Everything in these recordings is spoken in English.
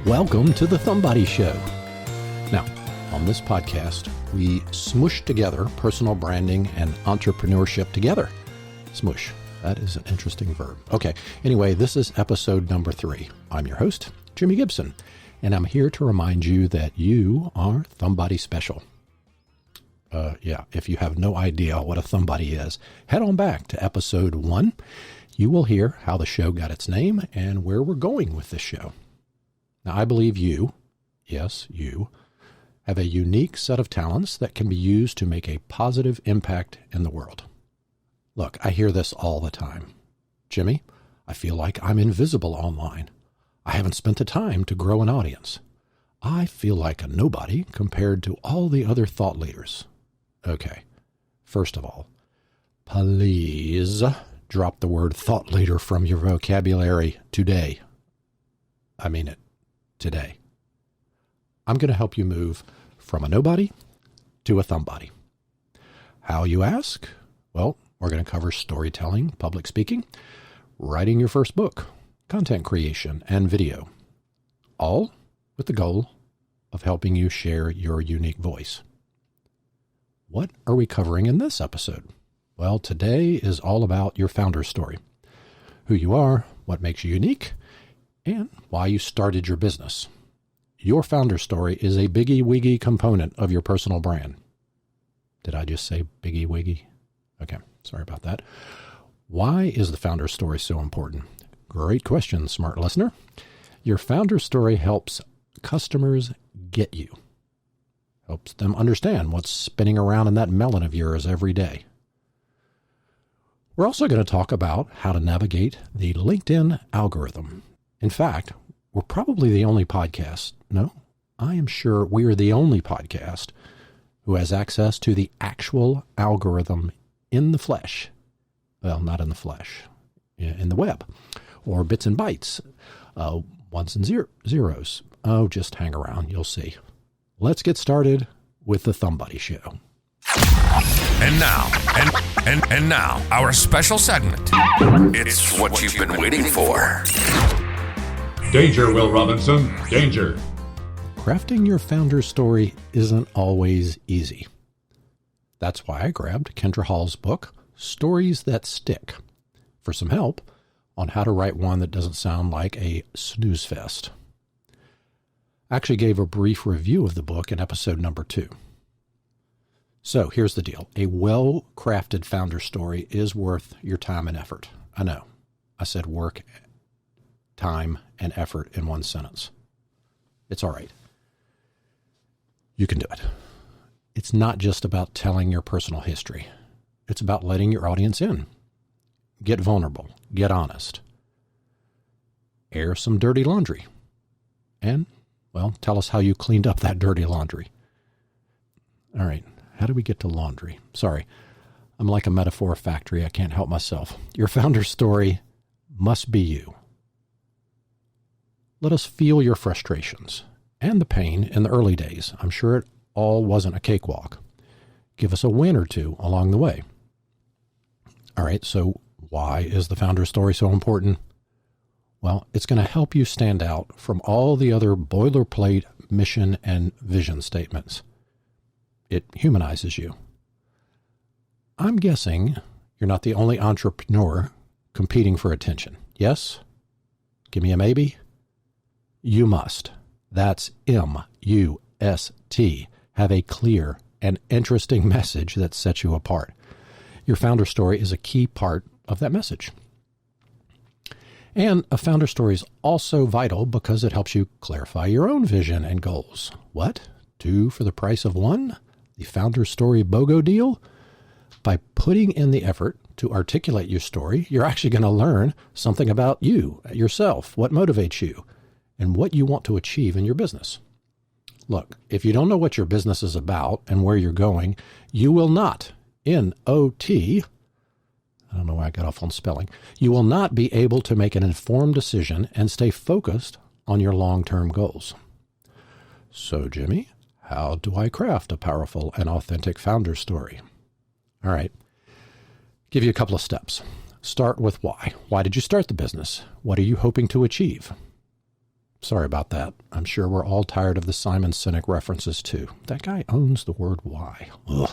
Welcome to the Thumbody Show. Now, on this podcast, we smoosh together personal branding and entrepreneurship together. Smoosh. That is an interesting verb. Okay. Anyway, this is episode number 3. I'm your host, Jimi Gibson, and I'm here to remind you that you are Thumbody special. If you have no idea what a Thumbody is, head on back to episode 1. You will hear how the show got its name and where we're going with this show. Now, I believe you, yes, you, have a unique set of talents that can be used to make a positive impact in the world. Look, I hear this all the time. Jimmy, I feel like I'm invisible online. I haven't spent the time to grow an audience. I feel like a nobody compared to all the other thought leaders. Okay, first of all, please drop the word thought leader from your vocabulary today. I mean it, today. I'm going to help you move from a nobody to a thumbody. How, you ask? Well, we're going to cover storytelling, public speaking, writing your first book, content creation, and video, all with the goal of helping you share your unique voice. What are we covering in this episode? Well, today is all about your founder story, who you are, what makes you unique, and why you started your business. Your founder story is a biggie-wiggy component of your personal brand. Did I just say biggie-wiggy? Okay, sorry about that. Why is the founder story so important? Great question, smart listener. Your founder story helps customers get you. Helps them understand what's spinning around in that melon of yours every day. We're also going to talk about how to navigate the LinkedIn algorithm. In fact, we're probably the only podcast. No, I am sure we are the only podcast who has access to the actual algorithm in the flesh. Well, not in the flesh, in the web, or bits and bytes, ones and zeros. Oh, just hang around. You'll see. Let's get started with the Thumbody Show. And now, our special segment. It's what you've been waiting for. Danger, Will Robinson. Danger. Crafting your founder story isn't always easy. That's why I grabbed Kindra Hall's book, Stories That Stick, for some help on how to write one that doesn't sound like a snooze fest. I actually gave a brief review of the book in episode number 2. So here's the deal. A well-crafted founder story is worth your time and effort. I know. I said work, time, and effort in one sentence. It's all right. You can do it. It's not just about telling your personal history. It's about letting your audience in. Get vulnerable. Get honest. Air some dirty laundry. And, well, tell us how you cleaned up that dirty laundry. All right. How do we get to laundry? Sorry, I'm like a metaphor factory. I can't help myself. Your founder story must be you. Let us feel your frustrations and the pain in the early days. I'm sure it all wasn't a cakewalk. Give us a win or two along the way. All right, so why is the founder story so important? Well, it's going to help you stand out from all the other boilerplate mission and vision statements. It humanizes you. I'm guessing you're not the only entrepreneur competing for attention. Yes? Give me a maybe? You must. That's M-U-S-T. Have a clear and interesting message that sets you apart. Your founder story is a key part of that message. And a founder story is also vital because it helps you clarify your own vision and goals. What? 2 for the price of 1? The founder story BOGO deal? By putting in the effort to articulate your story, you're actually going to learn something about you, yourself, what motivates you, and what you want to achieve in your business. Look, if you don't know what your business is about and where you're going, you will not, N-O-T, I don't know why I got off on spelling, you will not be able to make an informed decision and stay focused on your long-term goals. So, Jimmy, how do I craft a powerful and authentic founder story? All right. Give you a couple of steps. Start with why. Why did you start the business? What are you hoping to achieve? Sorry about that. I'm sure we're all tired of the Simon Sinek references too. That guy owns the word why. Ugh.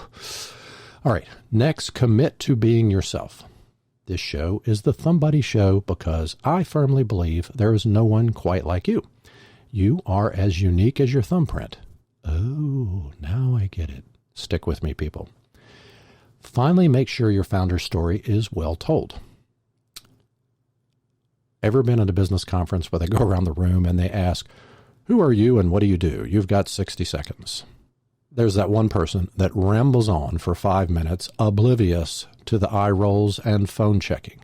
All right. Next, commit to being yourself. This show is the Thumbody Show because I firmly believe there is no one quite like you. You are as unique as your thumbprint. Oh, now I get it. Stick with me, people. Finally, make sure your founder's story is well told. Ever been at a business conference where they go around the room and they ask, who are you and what do you do? You've got 60 seconds. There's that one person that rambles on for 5 minutes, oblivious to the eye rolls and phone checking.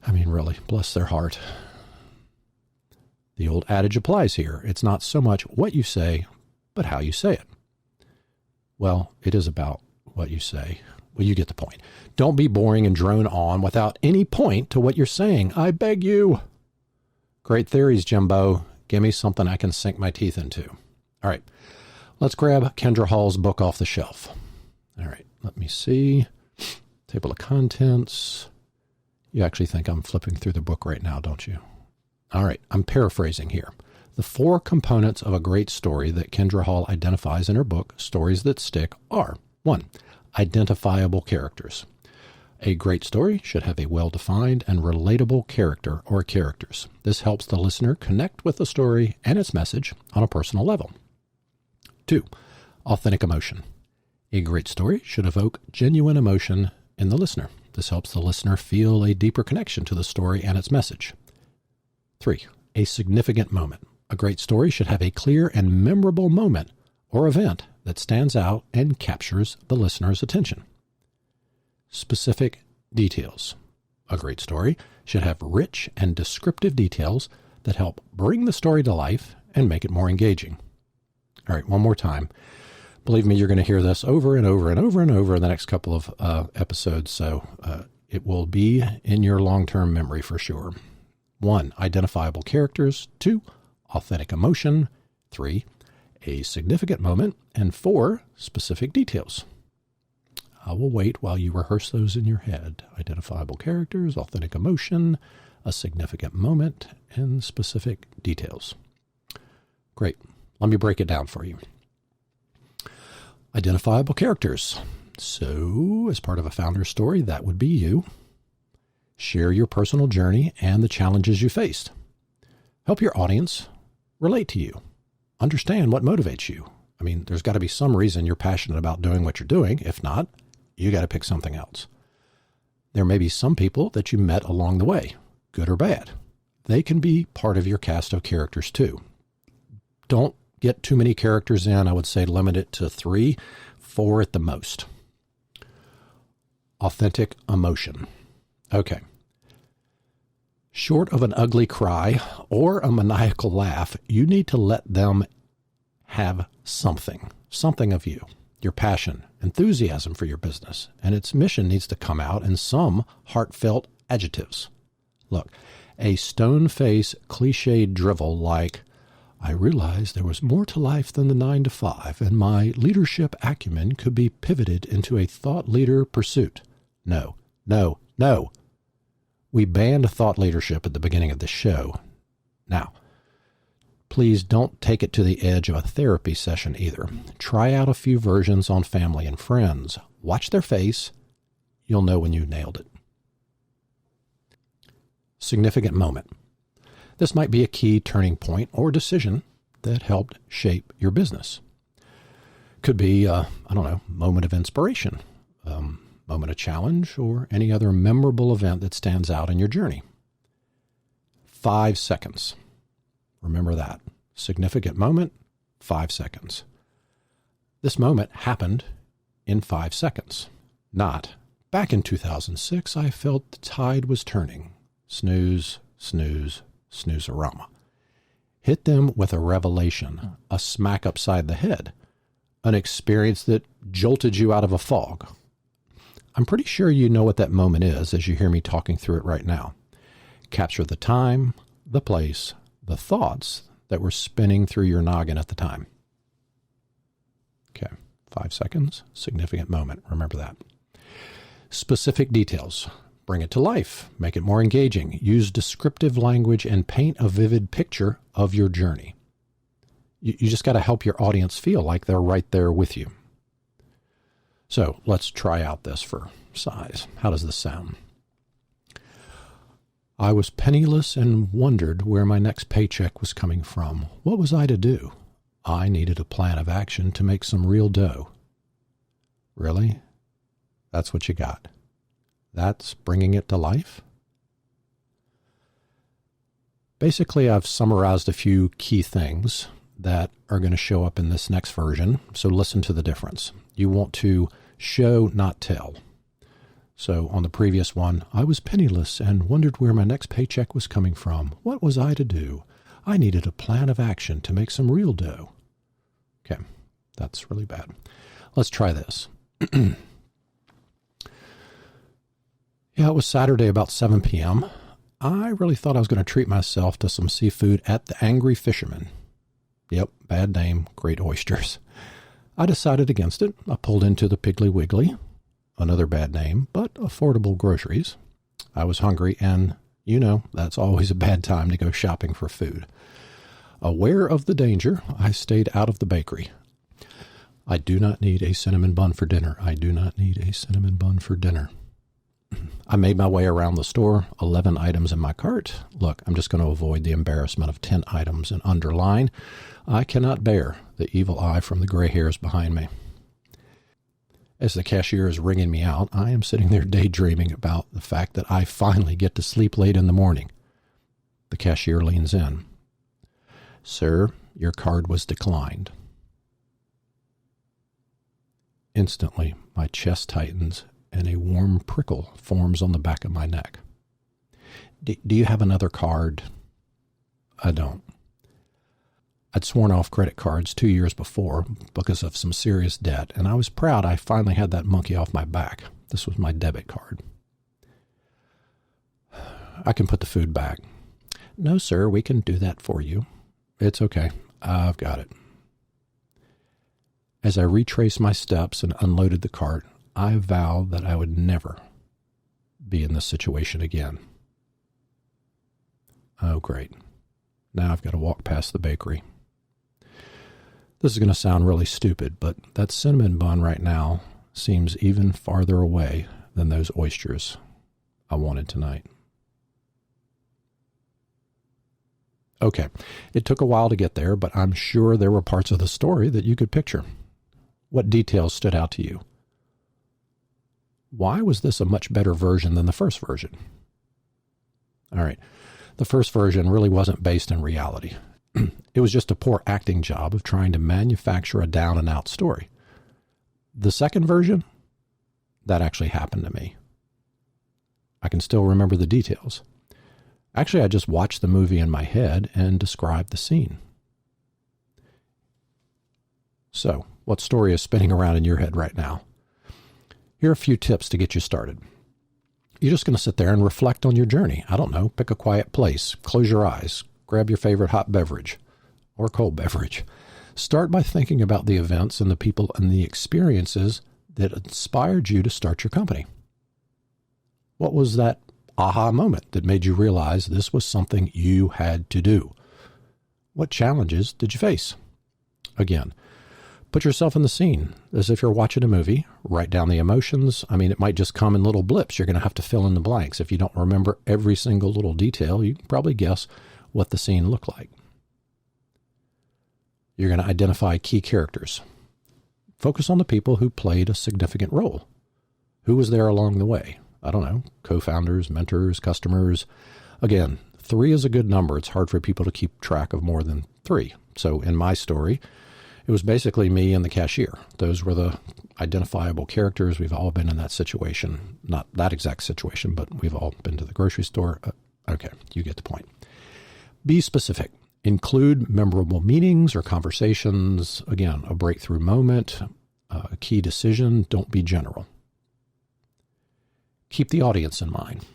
I mean, really, bless their heart. The old adage applies here. It's not so much what you say, but how you say it. Well, it is about what you say. Well, you get the point. Don't be boring and drone on without any point to what you're saying. I beg you. Great theories, Jimbo. Give me something I can sink my teeth into. All right. Let's grab Kindra Hall's book off the shelf. All right. Let me see. Table of contents. You actually think I'm flipping through the book right now, don't you? All right. I'm paraphrasing here. The 4 components of a great story that Kindra Hall identifies in her book, Stories That Stick, are 1. Identifiable characters. A great story should have a well-defined and relatable character or characters. This helps the listener connect with the story and its message on a personal level. 2. Authentic emotion. A great story should evoke genuine emotion in the listener. This helps the listener feel a deeper connection to the story and its message. 3. A significant moment. A great story should have a clear and memorable moment or event that stands out and captures the listener's attention. Specific details. A great story should have rich and descriptive details that help bring the story to life and make it more engaging. All right, one more time. Believe me, you're going to hear this over and over and over and over in the next couple of episodes, so it will be in your long-term memory for sure. 1. Identifiable characters. 2. Authentic emotion. 3. A significant moment. And 4. Specific details. I will wait while you rehearse those in your head. Identifiable characters, authentic emotion, a significant moment, and specific details. Great. Let me break it down for you. Identifiable characters. So, as part of a founder's story, that would be you. Share your personal journey and the challenges you faced. Help your audience relate to you. Understand what motivates you. I mean, there's got to be some reason you're passionate about doing what you're doing. If not, you got to pick something else. There may be some people that you met along the way, good or bad. They can be part of your cast of characters too. Don't get too many characters in. I would say limit it to 3, 4 at the most. Authentic emotion. Okay. Short of an ugly cry or a maniacal laugh, you need to let them have something of you, your passion, enthusiasm for your business, and its mission needs to come out in some heartfelt adjectives. Look, a stone-faced cliched drivel like, I realized there was more to life than the 9 to 5, and my leadership acumen could be pivoted into a thought leader pursuit. No. We banned thought leadership at the beginning of the show. Now, please don't take it to the edge of a therapy session either. Try out a few versions on family and friends. Watch their face. You'll know when you nailed it. Significant moment. This might be a key turning point or decision that helped shape your business. Could be, moment of inspiration, moment of challenge, or any other memorable event that stands out in your journey. 5 seconds. Remember that. Significant moment, 5 seconds. This moment happened in 5 seconds. Not, back in 2006, I felt the tide was turning. Snooze, snooze, snooze-a-rama. Hit them with a revelation, a smack upside the head, an experience that jolted you out of a fog. I'm pretty sure you know what that moment is as you hear me talking through it right now. Capture the time, the place, the thoughts that were spinning through your noggin at the time. Okay, 5 seconds, significant moment. Remember that. Specific details. Bring it to life. Make it more engaging. Use descriptive language and paint a vivid picture of your journey. You just got to help your audience feel like they're right there with you. So let's try out this for size. How does this sound? I was penniless and wondered where my next paycheck was coming from. What was I to do? I needed a plan of action to make some real dough. Really? That's what you got? That's bringing it to life? Basically, I've summarized a few key things that are going to show up in this next version, so listen to the difference. You want to show, not tell. So on the previous one, I was penniless and wondered where my next paycheck was coming from. What was I to do? I needed a plan of action to make some real dough. Okay, that's really bad. Let's try this. Yeah, it was Saturday about 7 p.m. I really thought I was going to treat myself to some seafood at the Angry Fisherman. Yep, bad name, great oysters. I decided against it. I pulled into the Piggly Wiggly, another bad name, but affordable groceries. I was hungry, and you know that's always a bad time to go shopping for food. Aware of the danger, I stayed out of the bakery. I do not need a cinnamon bun for dinner. I do not need a cinnamon bun for dinner. I made my way around the store, 11 items in my cart. Look, I'm just going to avoid the embarrassment of 10 items and underline. I cannot bear the evil eye from the gray hairs behind me. As the cashier is ringing me out, I am sitting there daydreaming about the fact that I finally get to sleep late in the morning. The cashier leans in. Sir, your card was declined. Instantly, my chest tightens and a warm prickle forms on the back of my neck. Do you have another card? I don't. I'd sworn off credit cards 2 years before because of some serious debt, and I was proud I finally had that monkey off my back. This was my debit card. I can put the food back. No, sir, we can do that for you. It's okay. I've got it. As I retraced my steps and unloaded the cart, I vowed that I would never be in this situation again. Oh, great. Now I've got to walk past the bakery. This is going to sound really stupid, but that cinnamon bun right now seems even farther away than those oysters I wanted tonight. Okay, it took a while to get there, but I'm sure there were parts of the story that you could picture. What details stood out to you? Why was this a much better version than the first version? All right, the first version really wasn't based in reality. It was just a poor acting job of trying to manufacture a down-and-out story. The second version, that actually happened to me. I can still remember the details. Actually, I just watched the movie in my head and described the scene. So, what story is spinning around in your head right now? Here are a few tips to get you started. You're just going to sit there and reflect on your journey. I don't know, pick a quiet place, close your eyes, grab your favorite hot beverage or cold beverage. Start by thinking about the events and the people and the experiences that inspired you to start your company. What was that aha moment that made you realize this was something you had to do? What challenges did you face? Again, put yourself in the scene as if you're watching a movie. Write down the emotions. I mean, it might just come in little blips. You're going to have to fill in the blanks. If you don't remember every single little detail, you can probably guess what the scene looked like. You're going to identify key characters. Focus on the people who played a significant role. Who was there along the way? I don't know, co-founders, mentors, customers. Again, 3 is a good number. It's hard for people to keep track of more than 3. So in my story, it was basically me and the cashier. Those were the identifiable characters. We've all been in that situation. Not that exact situation, but we've all been to the grocery store. Okay, you get the point. Be specific. Include memorable meetings or conversations. Again, a breakthrough moment, a key decision. Don't be general. Keep the audience in mind.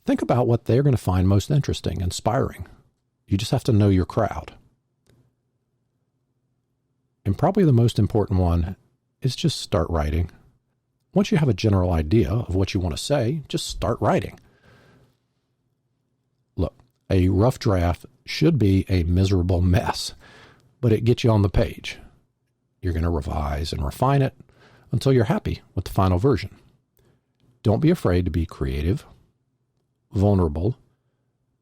Think about what they're going to find most interesting, inspiring. You just have to know your crowd. And probably the most important one is just start writing. once you have a general idea of what you want to say, just start writing. Look, a rough draft should be a miserable mess, but it gets you on the page. You're going to revise and refine it until you're happy with the final version. Don't be afraid to be creative, vulnerable,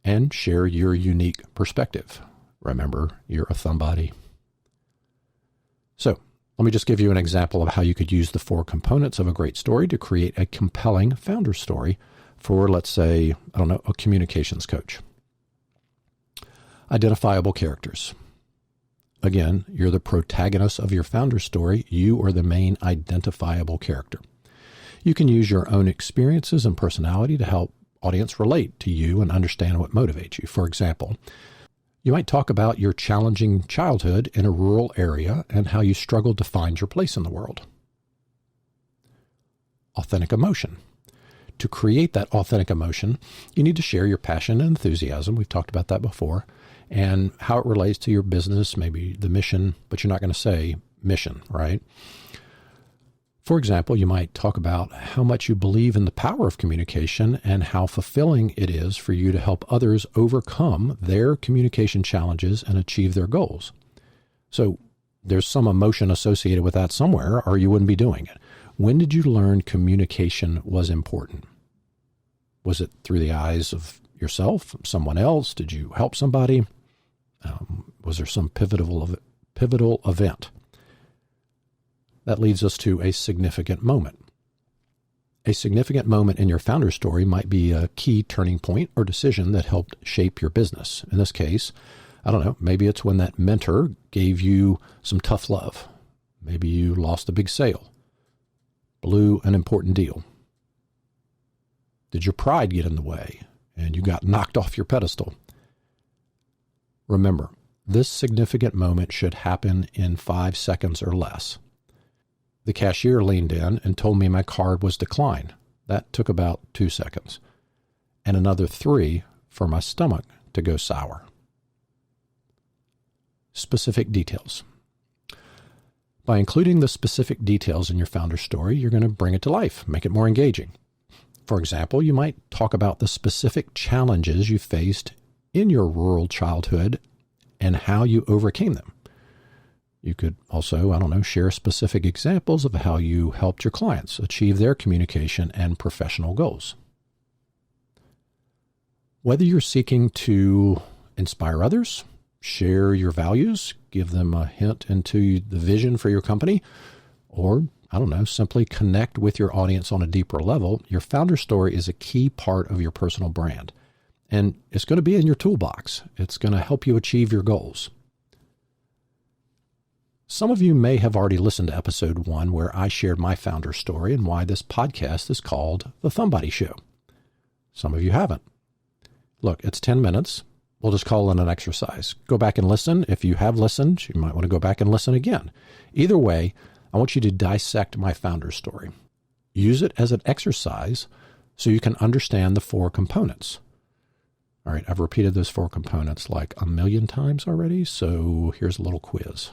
and share your unique perspective. Remember, you're a Thumbody. So, let me just give you an example of how you could use the 4 components of a great story to create a compelling founder story for, let's say, a communications coach. Identifiable characters. Again, you're the protagonist of your founder story. You are the main identifiable character. You can use your own experiences and personality to help audience relate to you and understand what motivates you. For example, you might talk about your challenging childhood in a rural area and how you struggled to find your place in the world. Authentic emotion. To create that authentic emotion, you need to share your passion and enthusiasm. We've talked about that before, and how it relates to your business, maybe the mission, but you're not going to say mission, right? For example, you might talk about how much you believe in the power of communication and how fulfilling it is for you to help others overcome their communication challenges and achieve their goals. So there's some emotion associated with that somewhere, or you wouldn't be doing it. When did you learn communication was important? Was it through the eyes of yourself, someone else? Did you help somebody? Was there some pivotal event? That leads us to a significant moment. A significant moment in your founder story might be a key turning point or decision that helped shape your business. In this case, maybe it's when that mentor gave you some tough love. Maybe you lost a big sale, blew an important deal. Did your pride get in the way and you got knocked off your pedestal? Remember, this significant moment should happen in 5 seconds or less. The cashier leaned in and told me my card was declined. That took about 2 seconds. And another 3 for my stomach to go sour. Specific details. By including the specific details in your founder story, you're going to bring it to life, make it more engaging. For example, you might talk about the specific challenges you faced in your rural childhood and how you overcame them. You could also, share specific examples of how you helped your clients achieve their communication and professional goals. Whether you're seeking to inspire others, share your values, give them a hint into the vision for your company, or, simply connect with your audience on a deeper level, your founder story is a key part of your personal brand. And it's going to be in your toolbox. It's going to help you achieve your goals. Some of you may have already listened to episode 1 where I shared my founder story and why this podcast is called The Thumbody Show. Some of you haven't. Look, it's 10 minutes. We'll just call it an exercise. Go back and listen. If you have listened, you might want to go back and listen again. Either way, I want you to dissect my founder story. Use it as an exercise so you can understand the 4 components. All right, I've repeated those 4 components like a million times already, so here's a little quiz.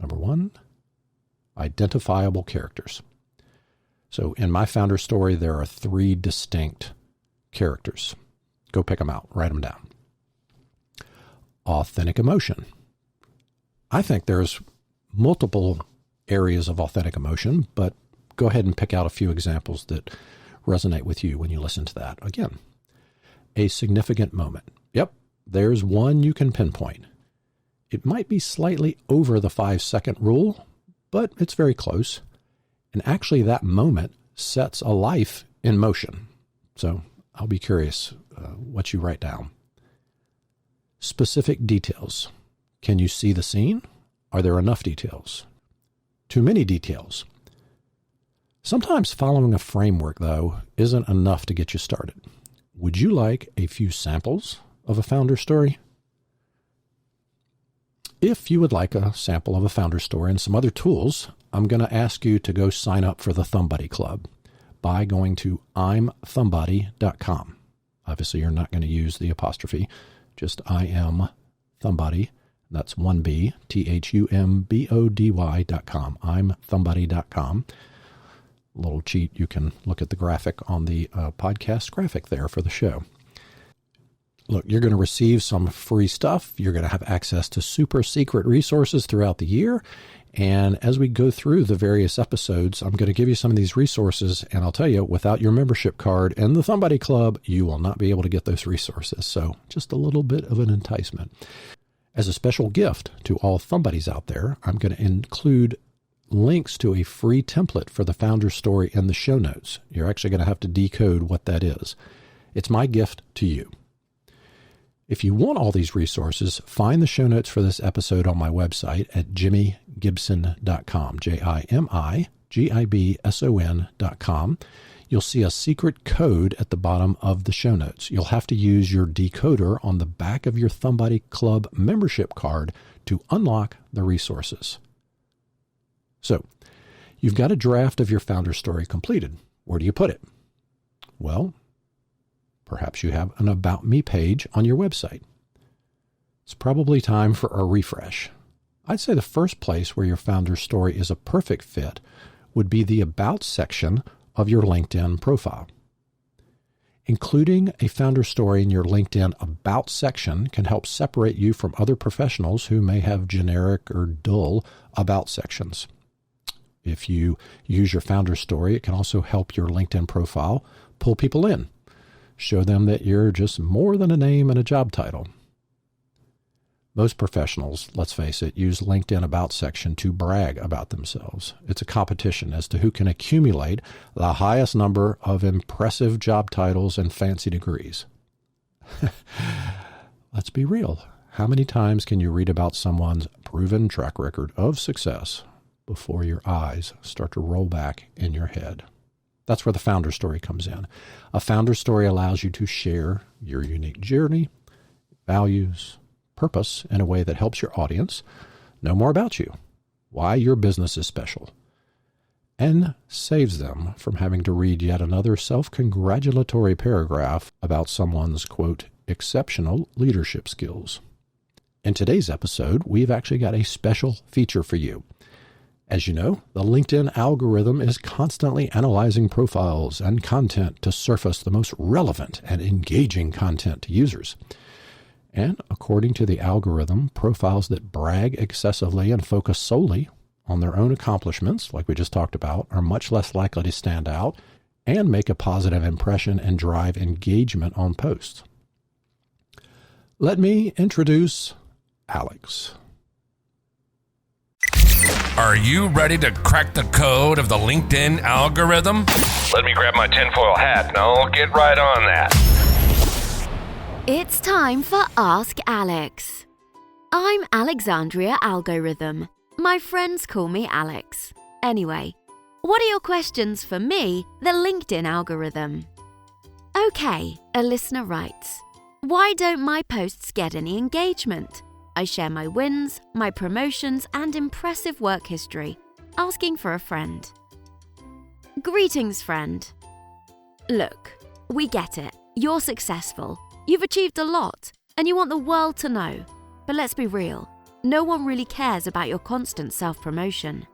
Number 1, identifiable characters. So in my founder story, there are 3 distinct characters. Go pick them out, write them down. Authentic emotion. I think there's multiple areas of authentic emotion, but go ahead and pick out a few examples that resonate with you when you listen to that. Again, a significant moment. Yep, there's one you can pinpoint. It might be slightly over the 5-second rule, but it's very close. And actually that moment sets a life in motion. So I'll be curious what you write down. Specific details. Can you see the scene? Are there enough details? Too many details. Sometimes following a framework, though, isn't enough to get you started. Would you like a few samples of a founder story? If you would like a sample of a founder story and some other tools, I'm going to ask you to go sign up for the Thumbody Club by going to imthumbody.com. Obviously, you're not going to use the apostrophe, just I am Thumbody. That's 1B, THUMBODY.com, imthumbody.com. little cheat, you can look at the graphic on the podcast graphic there for the show. Look, you're going to receive some free stuff. You're going to have access to super secret resources throughout the year. And as we go through the various episodes, I'm going to give you some of these resources. And I'll tell you, without your membership card and the Thumbody Club, you will not be able to get those resources. So just a little bit of an enticement. As a special gift to all Thumbodies out there, I'm going to include links to a free template for the founder story in the show notes. You're actually going to have to decode what that is. It's my gift to you. If you want all these resources, find the show notes for this episode on my website at jimigibson.com, JIMIGIBSON.com. You'll see a secret code at the bottom of the show notes. You'll have to use your decoder on the back of your Thumbody Club membership card to unlock the resources. So, you've got a draft of your founder story completed. Where do you put it? Well, perhaps you have an About Me page on your website. It's probably time for a refresh. I'd say the first place where your founder story is a perfect fit would be the About section of your LinkedIn profile. Including a founder story in your LinkedIn About section can help separate you from other professionals who may have generic or dull About sections. If you use your founder story, it can also help your LinkedIn profile pull people in. Show them that you're just more than a name and a job title. Most professionals, let's face it, use LinkedIn About section to brag about themselves. It's a competition as to who can accumulate the highest number of impressive job titles and fancy degrees. Let's be real. How many times can you read about someone's proven track record of success before your eyes start to roll back in your head? That's where the founder story comes in. A founder story allows you to share your unique journey, values, purpose in a way that helps your audience know more about you, why your business is special, and saves them from having to read yet another self-congratulatory paragraph about someone's, quote, exceptional leadership skills. In today's episode, we've actually got a special feature for you. As you know, the LinkedIn algorithm is constantly analyzing profiles and content to surface the most relevant and engaging content to users. And according to the algorithm, profiles that brag excessively and focus solely on their own accomplishments, like we just talked about, are much less likely to stand out and make a positive impression and drive engagement on posts. Let me introduce Alex. Are you ready to crack the code of the LinkedIn algorithm? Let me grab my tinfoil hat and I'll get right on that. It's time for Ask Alex. I'm Alexandria Algorithm. My friends call me Alex. Anyway, what are your questions for me, the LinkedIn algorithm? Okay, a listener writes, why don't my posts get any engagement? I share my wins, my promotions, and impressive work history, asking for a friend. Greetings, friend. Look, we get it. You're successful. You've achieved a lot, and you want the world to know. But let's be real. No one really cares about your constant self-promotion.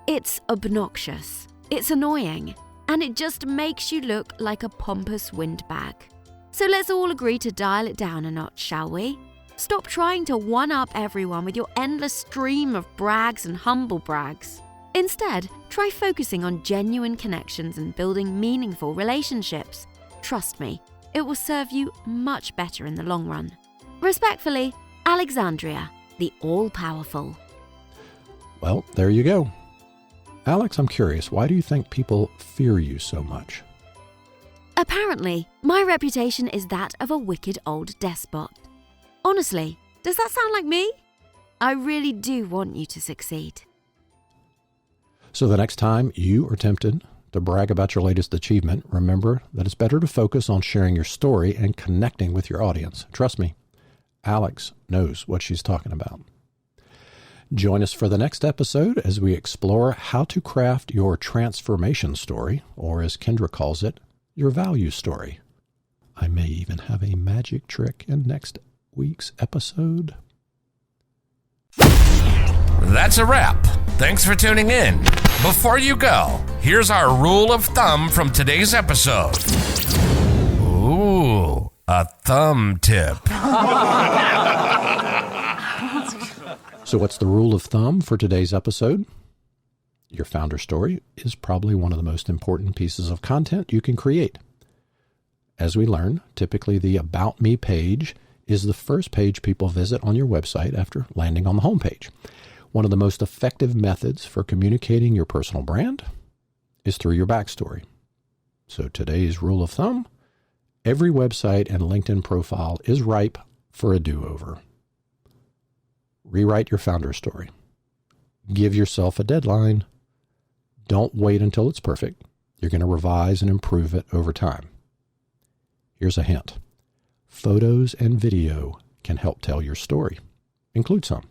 It's obnoxious. It's annoying. And it just makes you look like a pompous windbag. So let's all agree to dial it down a notch, shall we? Stop trying to one-up everyone with your endless stream of brags and humble brags. Instead, try focusing on genuine connections and building meaningful relationships. Trust me, it will serve you much better in the long run. Respectfully, Alexandria, the all-powerful. Well, there you go. Alex, I'm curious, why do you think people fear you so much? Apparently, my reputation is that of a wicked old despot. Honestly, does that sound like me? I really do want you to succeed. So the next time you are tempted to brag about your latest achievement, remember that it's better to focus on sharing your story and connecting with your audience. Trust me, Alex knows what she's talking about. Join us for the next episode as we explore how to craft your transformation story, or as Kindra calls it, your value story. I may even have a magic trick in next week's episode. That's a wrap. Thanks for tuning in. Before you go, here's our rule of thumb from today's episode. Ooh, a thumb tip. So what's the rule of thumb for today's episode? Your founder story is probably one of the most important pieces of content you can create. As we learn, typically the About Me page is the first page people visit on your website after landing on the homepage. One of the most effective methods for communicating your personal brand is through your backstory. So today's rule of thumb, every website and LinkedIn profile is ripe for a do-over. Rewrite your founder story. Give yourself a deadline. Don't wait until it's perfect. You're going to revise and improve it over time. Here's a hint. Photos and video can help tell your story. Include some.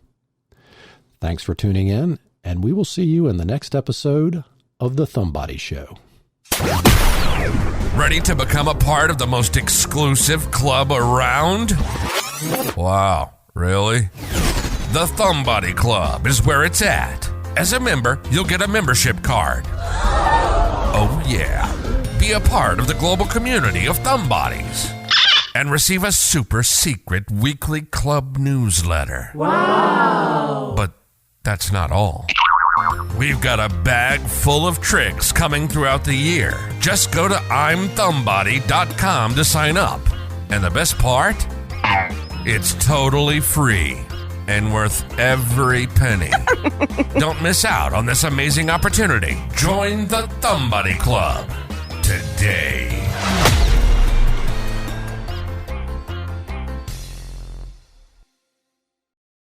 Thanks for tuning in, and we will see you in the next episode of The Thumbody Show. Ready to become a part of the most exclusive club around? Wow, really? The Thumbody Club is where it's at. As a member, you'll get a membership card. Oh yeah, be a part of the global community of Thumbodies. And receive a super secret weekly club newsletter. Wow! But that's not all. We've got a bag full of tricks coming throughout the year. Just go to imthumbody.com to sign up. And the best part? It's totally free and worth every penny. Don't miss out on this amazing opportunity. Join the Thumbody Club today.